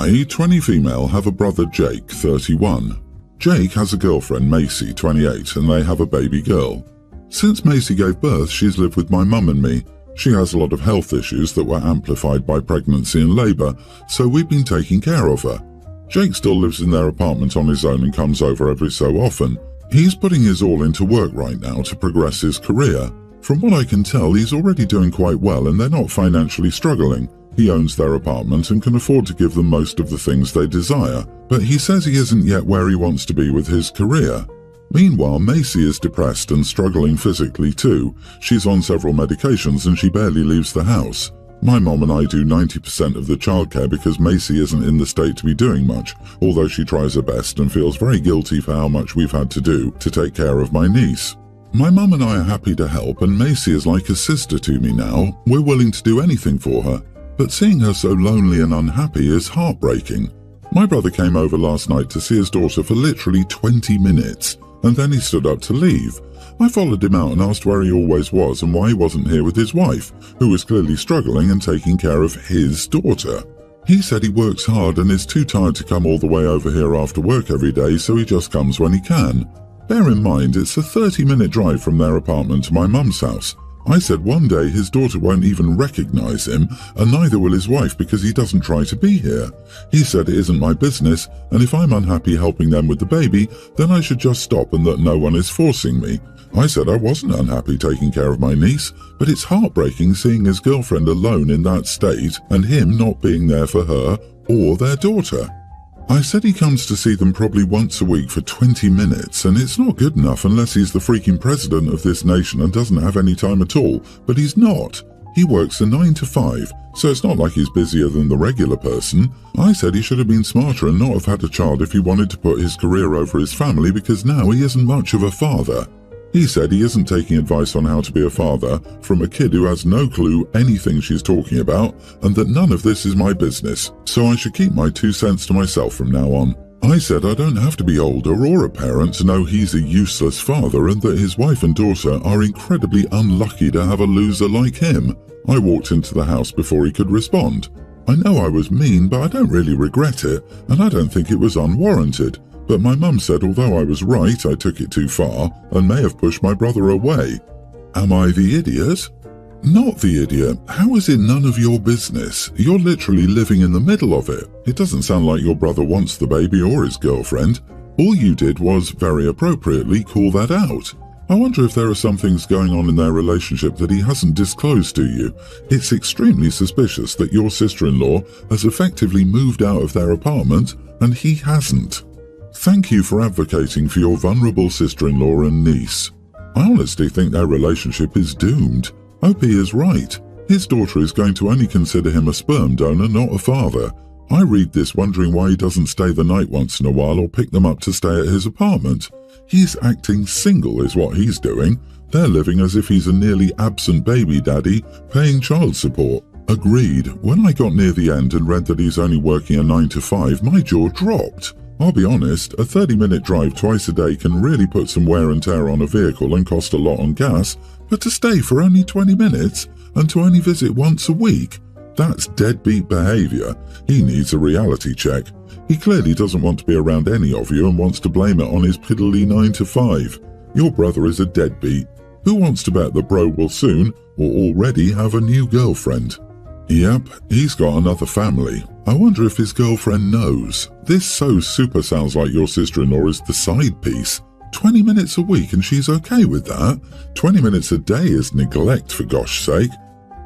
I, 20 female, have a brother Jake, 31. Jake has a girlfriend, Macy, 28, and they have a baby girl. Since Macy gave birth, she's lived with my mum and me. She has a lot of health issues that were amplified by pregnancy and labour, so we've been taking care of her. Jake still lives in their apartment on his own and comes over every so often. He's putting his all into work right now to progress his career. From what I can tell, he's already doing quite well and they're not financially struggling. He owns their apartment and can afford to give them most of the things they desire, but he says he isn't yet where he wants to be with his career. Meanwhile, Macy is depressed and struggling physically too. She's on several medications and she barely leaves the house. My mom and I do 90% of the childcare because Macy isn't in the state to be doing much, although she tries her best and feels very guilty for how much we've had to do to take care of my niece. My mum and I are happy to help and Macy is like a sister to me now. We're willing to do anything for her. But seeing her so lonely and unhappy is heartbreaking. My brother came over last night to see his daughter for literally 20 minutes, and then he stood up to leave. I followed him out and asked where he always was and why he wasn't here with his wife, who was clearly struggling and taking care of his daughter. He said he works hard and is too tired to come all the way over here after work every day, so he just comes when he can. Bear in mind, it's a 30-minute drive from their apartment to my mum's house. I said one day his daughter won't even recognize him, and neither will his wife because he doesn't try to be here. He said it isn't my business, and if I'm unhappy helping them with the baby, then I should just stop and that no one is forcing me. I said I wasn't unhappy taking care of my niece, but it's heartbreaking seeing his girlfriend alone in that state and him not being there for her or their daughter. I said he comes to see them probably once a week for 20 minutes, and it's not good enough unless he's the freaking president of this nation and doesn't have any time at all, but he's not. He works a 9 to 5, so it's not like he's busier than the regular person. I said he should have been smarter and not have had a child if he wanted to put his career over his family, because now he isn't much of a father. He said he isn't taking advice on how to be a father from a kid who has no clue anything she's talking about, and that none of this is my business, so I should keep my 2 cents to myself from now on. I said I don't have to be older or a parent to know he's a useless father and that his wife and daughter are incredibly unlucky to have a loser like him. I walked into the house before he could respond. I know I was mean, but I don't really regret it, and I don't think it was unwarranted. But my mum said although I was right, I took it too far and may have pushed my brother away. Am I the idiot? Not the idiot. How is it none of your business? You're literally living in the middle of it. It doesn't sound like your brother wants the baby or his girlfriend. All you did was, very appropriately, call that out. I wonder if there are some things going on in their relationship that he hasn't disclosed to you. It's extremely suspicious that your sister-in-law has effectively moved out of their apartment and he hasn't. Thank you for advocating for your vulnerable sister-in-law and niece. I honestly think their relationship is doomed. OP is right. His daughter is going to only consider him a sperm donor, not a father. I read this wondering why he doesn't stay the night once in a while or pick them up to stay at his apartment. He's acting single is what he's doing. They're living as if he's a nearly absent baby daddy, paying child support. Agreed. When I got near the end and read that he's only working a 9 to 5, my jaw dropped. I'll be honest, a 30-minute drive twice a day can really put some wear and tear on a vehicle and cost a lot on gas, but to stay for only 20 minutes and to only visit once a week, that's deadbeat behaviour. He needs a reality check. He clearly doesn't want to be around any of you and wants to blame it on his piddly 9 to 5. Your brother is a deadbeat. Who wants to bet that bro will soon, or already, have a new girlfriend? Yep, he's got another family. I wonder if his girlfriend knows. This so super sounds like your sister-in-law is the side piece. 20 minutes a week and she's okay with that? 20 minutes a day is neglect, for gosh sake.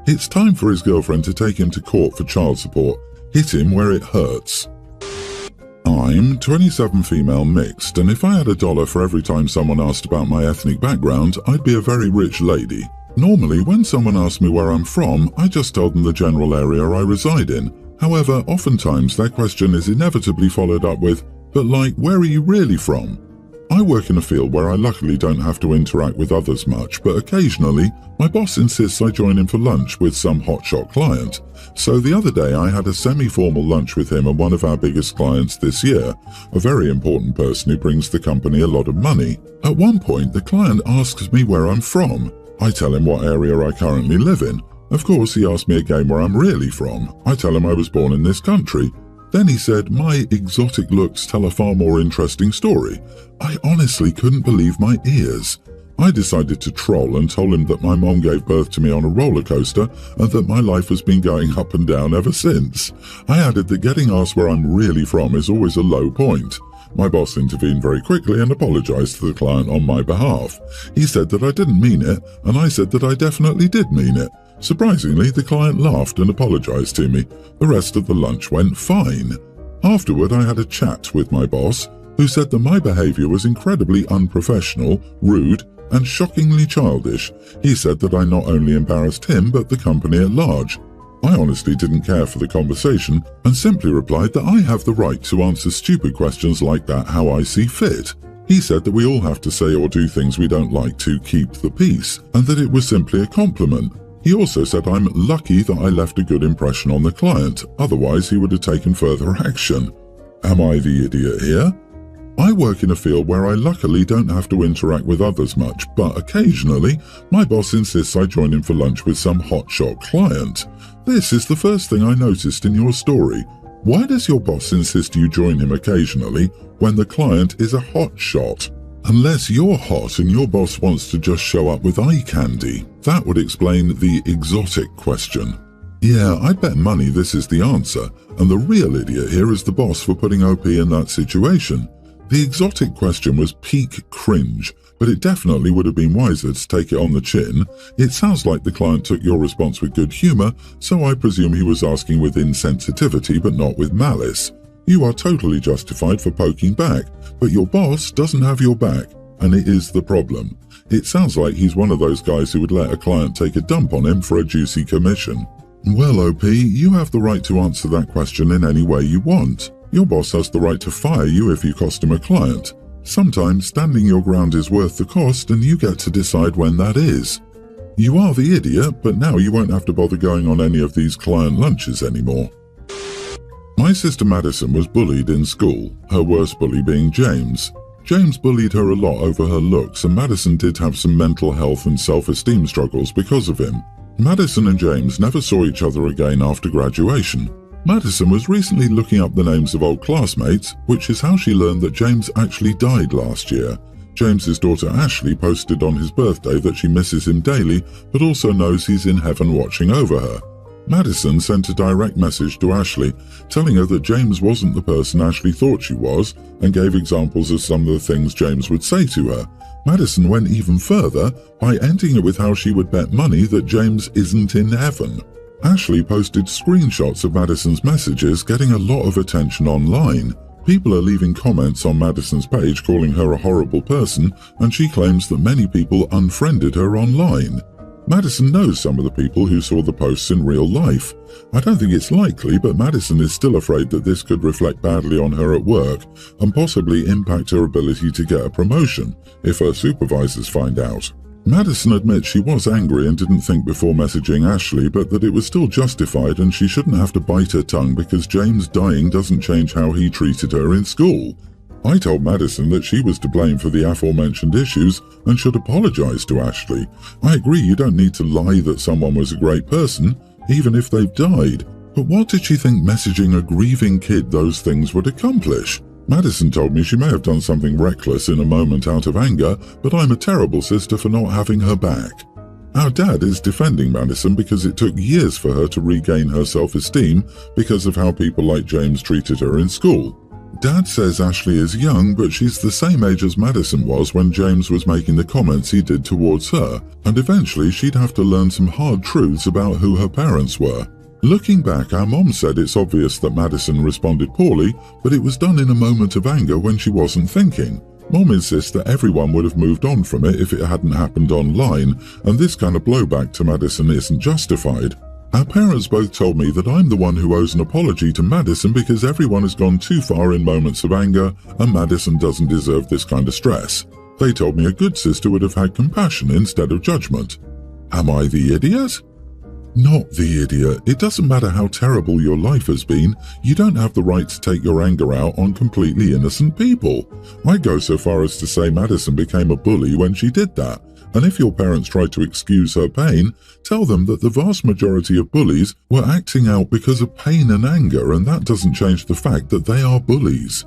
It's time for his girlfriend to take him to court for child support. Hit him where it hurts. I'm 27 female mixed, and if I had $1 for every time someone asked about my ethnic background, I'd be a very rich lady. Normally, when someone asks me where I'm from, I just tell them the general area I reside in. However, oftentimes their question is inevitably followed up with, but like, where are you really from? I work in a field where I luckily don't have to interact with others much, but occasionally, my boss insists I join him for lunch with some hotshot client. So the other day I had a semi-formal lunch with him and one of our biggest clients this year, a very important person who brings the company a lot of money. At one point, the client asks me where I'm from. I tell him what area I currently live in. Of course, he asks me again where I'm really from. I tell him I was born in this country. Then he said, "My exotic looks tell a far more interesting story." I honestly couldn't believe my ears. I decided to troll and told him that my mom gave birth to me on a roller coaster and that my life has been going up and down ever since. I added that getting asked where I'm really from is always a low point. My boss intervened very quickly and apologized to the client on my behalf. He said that I didn't mean it, and I said that I definitely did mean it. Surprisingly, the client laughed and apologized to me. The rest of the lunch went fine. Afterward, I had a chat with my boss, who said that my behavior was incredibly unprofessional, rude, and shockingly childish. He said that I not only embarrassed him, but the company at large. I honestly didn't care for the conversation and simply replied that I have the right to answer stupid questions like that how I see fit. He said that we all have to say or do things we don't like to keep the peace, and that it was simply a compliment. He also said I'm lucky that I left a good impression on the client, otherwise he would have taken further action. Am I the idiot here? I work in a field where I luckily don't have to interact with others much, but occasionally my boss insists I join him for lunch with some hotshot client. This is the first thing I noticed in your story. Why does your boss insist you join him occasionally when the client is a hotshot? Unless you're hot and your boss wants to just show up with eye candy, that would explain the exotic question. Yeah, I bet money this is the answer, and the real idiot here is the boss for putting OP in that situation. The exotic question was peak cringe, but it definitely would have been wiser to take it on the chin. It sounds like the client took your response with good humor, so I presume he was asking with insensitivity but not with malice. You are totally justified for poking back, but your boss doesn't have your back, and it is the problem. It sounds like he's one of those guys who would let a client take a dump on him for a juicy commission. Well, OP, you have the right to answer that question in any way you want. Your boss has the right to fire you if you cost him a client. Sometimes standing your ground is worth the cost, and you get to decide when that is. You are the idiot, but now you won't have to bother going on any of these client lunches anymore. My sister Madison was bullied in school, her worst bully being James. James bullied her a lot over her looks, and Madison did have some mental health and self-esteem struggles because of him. Madison and James never saw each other again after graduation. Madison was recently looking up the names of old classmates, which is how she learned that James actually died last year. James's daughter Ashley posted on his birthday that she misses him daily, but also knows he's in heaven watching over her. Madison sent a direct message to Ashley, telling her that James wasn't the person Ashley thought she was, and gave examples of some of the things James would say to her. Madison went even further by ending it with how she would bet money that James isn't in heaven. Ashley posted screenshots of Madison's messages, getting a lot of attention online. People are leaving comments on Madison's page calling her a horrible person, and she claims that many people unfriended her online. Madison knows some of the people who saw the posts in real life. I don't think it's likely, but Madison is still afraid that this could reflect badly on her at work and possibly impact her ability to get a promotion if her supervisors find out. Madison admits she was angry and didn't think before messaging Ashley, but that it was still justified and she shouldn't have to bite her tongue because James dying doesn't change how he treated her in school. I told Madison that she was to blame for the aforementioned issues and should apologize to Ashley. I agree you don't need to lie that someone was a great person, even if they've died. But what did she think messaging a grieving kid those things would accomplish? Madison told me she may have done something reckless in a moment out of anger, but I'm a terrible sister for not having her back. Our dad is defending Madison because it took years for her to regain her self-esteem because of how people like James treated her in school. Dad says Ashley is young, but she's the same age as Madison was when James was making the comments he did towards her, and eventually she'd have to learn some hard truths about who her parents were. Looking back, our mom said it's obvious that Madison responded poorly, but it was done in a moment of anger when she wasn't thinking. Mom insists that everyone would have moved on from it if it hadn't happened online, and this kind of blowback to Madison isn't justified. Our parents both told me that I'm the one who owes an apology to Madison because everyone has gone too far in moments of anger, and Madison doesn't deserve this kind of stress. They told me a good sister would have had compassion instead of judgment. Am I the idiot? Not the idiot. It doesn't matter how terrible your life has been, you don't have the right to take your anger out on completely innocent people. I'd go so far as to say Madison became a bully when she did that, And if your parents try to excuse her pain, tell them that the vast majority of bullies were acting out because of pain and anger, and that doesn't change the fact that they are bullies.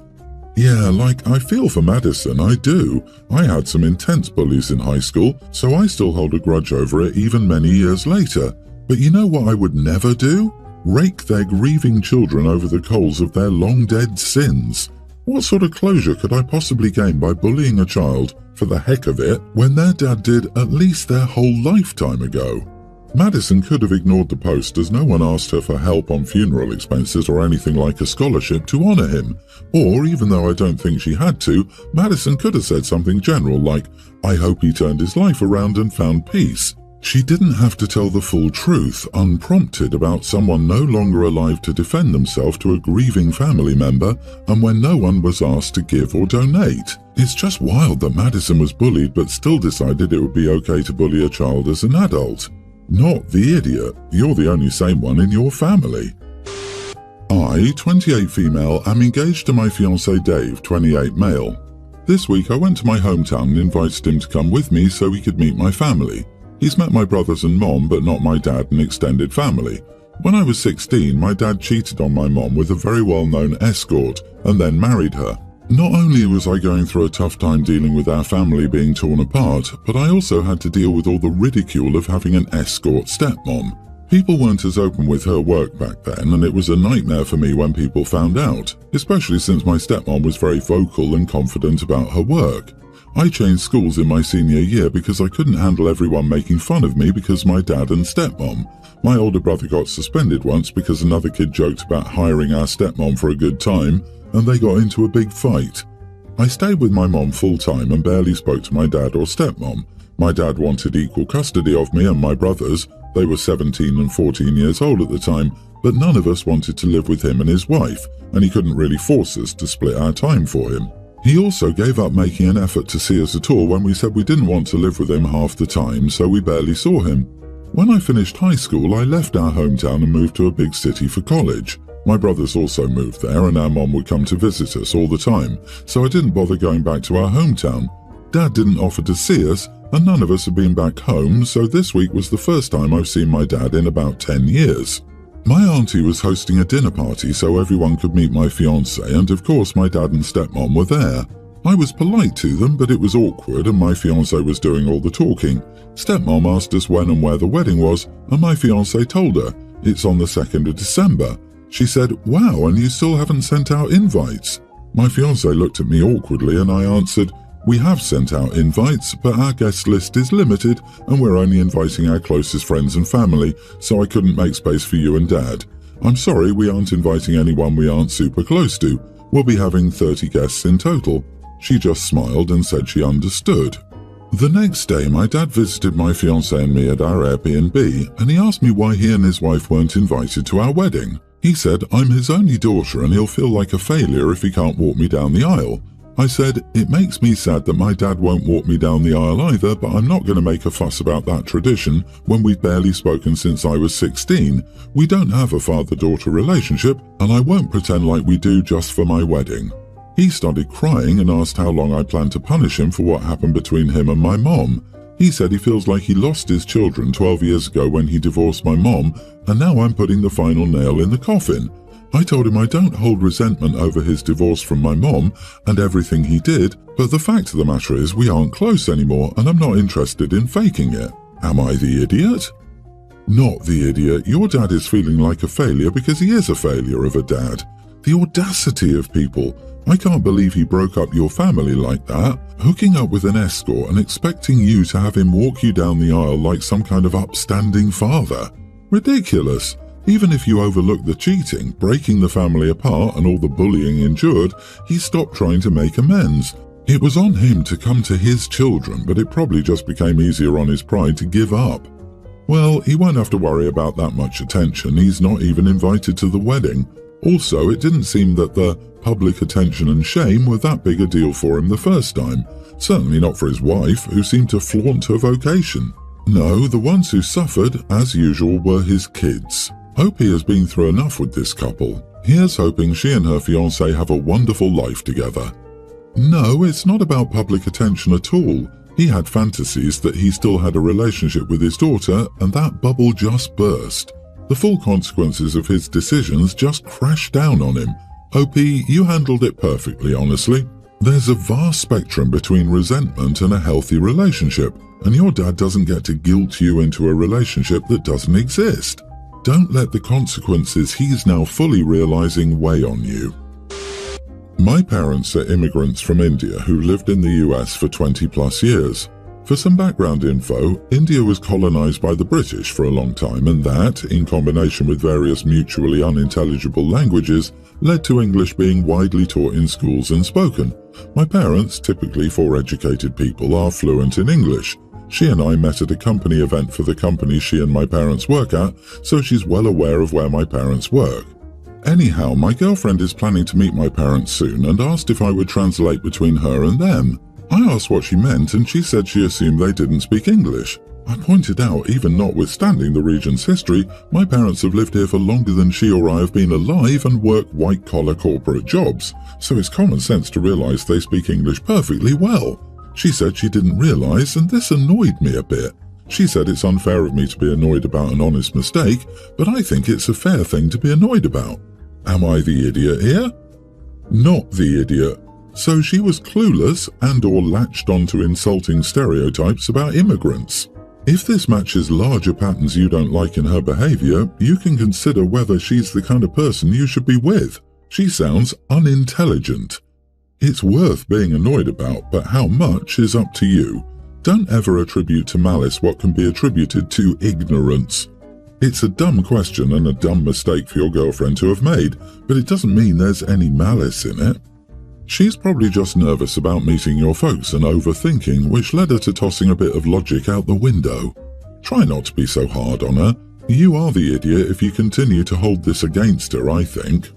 Yeah, like, I feel for Madison, I do. I had some intense bullies in high school, so I still hold a grudge over it even many years later. But you know what I would never do? Rake their grieving children over the coals of their long-dead sins. What sort of closure could I possibly gain by bullying a child for the heck of it when their dad did at least their whole lifetime ago? Madison could have ignored the post as no one asked her for help on funeral expenses or anything like a scholarship to honor him. Or, even though I don't think she had to, Madison could have said something general like, "I hope he turned his life around and found peace." She didn't have to tell the full truth, unprompted, about someone no longer alive to defend themselves to a grieving family member, and when no one was asked to give or donate. It's just wild that Madison was bullied but still decided it would be okay to bully a child as an adult. Not the idiot. You're the only sane one in your family. I, 28 female, am engaged to my fiancé Dave, 28 male. This week I went to my hometown and invited him to come with me so he could meet my family. He's met my brothers and mom, but not my dad and extended family. When I was 16, my dad cheated on my mom with a very well-known escort and then married her. Not only was I going through a tough time dealing with our family being torn apart, but I also had to deal with all the ridicule of having an escort stepmom. People weren't as open with her work back then, and it was a nightmare for me when people found out, especially since my stepmom was very vocal and confident about her work. I changed schools in my senior year because I couldn't handle everyone making fun of me because my dad and stepmom. My older brother got suspended once because another kid joked about hiring our stepmom for a good time, and they got into a big fight. I stayed with my mom full-time and barely spoke to my dad or stepmom. My dad wanted equal custody of me and my brothers. They were 17 and 14 years old at the time, but none of us wanted to live with him and his wife, and he couldn't really force us to split our time for him. He also gave up making an effort to see us at all when we said we didn't want to live with him half the time, so we barely saw him. When I finished high school, I left our hometown and moved to a big city for college. My brothers also moved there, and our mom would come to visit us all the time, so I didn't bother going back to our hometown. Dad didn't offer to see us, and none of us had been back home, so this week was the first time I've seen my dad in about 10 years. My auntie was hosting a dinner party so everyone could meet my fiancé, and of course my dad and stepmom were there. I was polite to them, but it was awkward and my fiancé was doing all the talking. Stepmom asked us when and where the wedding was, and my fiancé told her, "It's on the 2nd of December. She said, "Wow, and you still haven't sent out invites?" My fiancé looked at me awkwardly and I answered, "We have sent out invites, but our guest list is limited and we're only inviting our closest friends and family, so I couldn't make space for you and Dad. I'm sorry, we aren't inviting anyone we aren't super close to. We'll be having 30 guests in total." She just smiled and said she understood. The next day, my dad visited my fiancé and me at our Airbnb, and he asked me why he and his wife weren't invited to our wedding. He said, "I'm his only daughter and he'll feel like a failure if he can't walk me down the aisle." I said, "It makes me sad that my dad won't walk me down the aisle either, but I'm not going to make a fuss about that tradition when we've barely spoken since I was 16. We don't have a father-daughter relationship, and I won't pretend like we do just for my wedding." He started crying and asked how long I planned to punish him for what happened between him and my mom. He said he feels like he lost his children 12 years ago when he divorced my mom, and now I'm putting the final nail in the coffin. I told him I don't hold resentment over his divorce from my mom and everything he did, but the fact of the matter is we aren't close anymore and I'm not interested in faking it. Am I the idiot? Not the idiot. Your dad is feeling like a failure because he is a failure of a dad. The audacity of people. I can't believe he broke up your family like that, hooking up with an escort and expecting you to have him walk you down the aisle like some kind of upstanding father. Ridiculous. Even if you overlook the cheating, breaking the family apart and all the bullying endured, he stopped trying to make amends. It was on him to come to his children, but it probably just became easier on his pride to give up. Well, he won't have to worry about that much attention. He's not even invited to the wedding. Also, it didn't seem that the public attention and shame were that big a deal for him the first time. Certainly not for his wife, who seemed to flaunt her vocation. No, the ones who suffered, as usual, were his kids. Hope he has been through enough with this couple. Here's hoping she and her fiancé have a wonderful life together. No, it's not about public attention at all. He had fantasies that he still had a relationship with his daughter, and that bubble just burst. The full consequences of his decisions just crashed down on him. OP, you handled it perfectly, honestly. There's a vast spectrum between resentment and a healthy relationship, and your dad doesn't get to guilt you into a relationship that doesn't exist. Don't let the consequences he's now fully realizing weigh on you. My parents are immigrants from India who lived in the US for 20 plus years. For some background info, India was colonized by the British for a long time, and that, in combination with various mutually unintelligible languages, led to English being widely taught in schools and spoken. My parents, typically educated people, are fluent in English. She and I met at a company event for the company she and my parents work at, so she's well aware of where my parents work. Anyhow, my girlfriend is planning to meet my parents soon and asked if I would translate between her and them. I asked what she meant, and she said she assumed they didn't speak English. I pointed out, even notwithstanding the region's history, my parents have lived here for longer than she or I have been alive and work white-collar corporate jobs, so it's common sense to realize they speak English perfectly well. She said she didn't realize, and this annoyed me a bit. She said it's unfair of me to be annoyed about an honest mistake, but I think it's a fair thing to be annoyed about. Am I the idiot here? Not the idiot. So she was clueless and/or latched onto insulting stereotypes about immigrants. If this matches larger patterns you don't like in her behavior, you can consider whether she's the kind of person you should be with. She sounds unintelligent. It's worth being annoyed about, but how much is up to you. Don't ever attribute to malice what can be attributed to ignorance. It's a dumb question and a dumb mistake for your girlfriend to have made, but it doesn't mean there's any malice in it. She's probably just nervous about meeting your folks and overthinking, which led her to tossing a bit of logic out the window. Try not to be so hard on her. You are the idiot if you continue to hold this against her, I think.